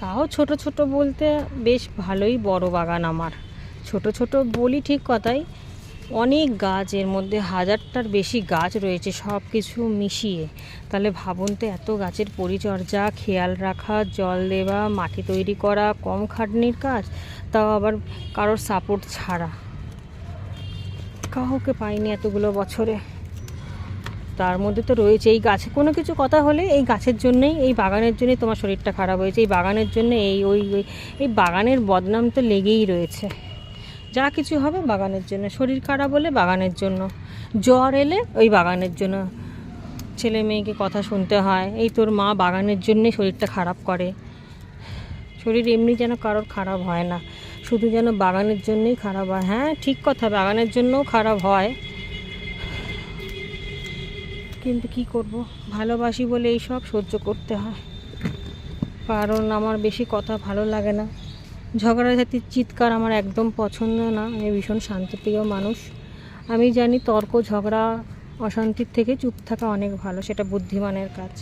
তাও ছোট ছোট বলতে বেশ ভালোই বড় বাগান আমার। ছোট ছোট বলি ঠিক কথাই, অনেক গাছ, এর মধ্যে 1000টার বেশি গাছ রয়েছে সব কিছু মিশিয়ে। তাহলে ভাবুন তো, এত গাছের পরিচর্যা, খেয়াল রাখা, জল দেওয়া, মাটি তৈরি করা, কম খাটনির কাজ, তাও আবার কারোর সাপোর্ট ছাড়া। কাউকে পাইনি এতগুলো বছরে। তার মধ্যে তো রয়েছে এই গাছে কোনো কিছু কথা হলে এই গাছের জন্যেই, এই বাগানের জন্যই তোমার শরীরটা খারাপ হয়েছে, এই বাগানের জন্যে এই বাগানের বদনাম তো লেগেই রয়েছে। যা কিছু হবে বাগানের জন্য, শরীর খারাপ হলে বাগানের জন্য, জ্বর এলে ওই বাগানের জন্য, ছেলে মেয়েকে কথা শুনতে হয় এই তোর মা বাগানের জন্যে শরীরটা খারাপ করে। শরীর এমনি যেন কারোর খারাপ হয় না, শুধু যেন বাগানের জন্যই খারাপ হয়। হ্যাঁ ঠিক কথা, বাগানের জন্যও খারাপ হয়, কিন্তু কি করব, ভালোবাসি বলে এই সব সহ্য করতে হয়। কারণ আমার বেশি কথা ভালো লাগে না, ঝগড়াঝাটির চিৎকার আমার একদম পছন্দ না। আমি ভীষণ শান্তিপ্রিয় মানুষ। আমি জানি তর্ক ঝগড়া অশান্তির থেকে চুপ থাকা অনেক ভালো, সেটা বুদ্ধিমানের কাজ।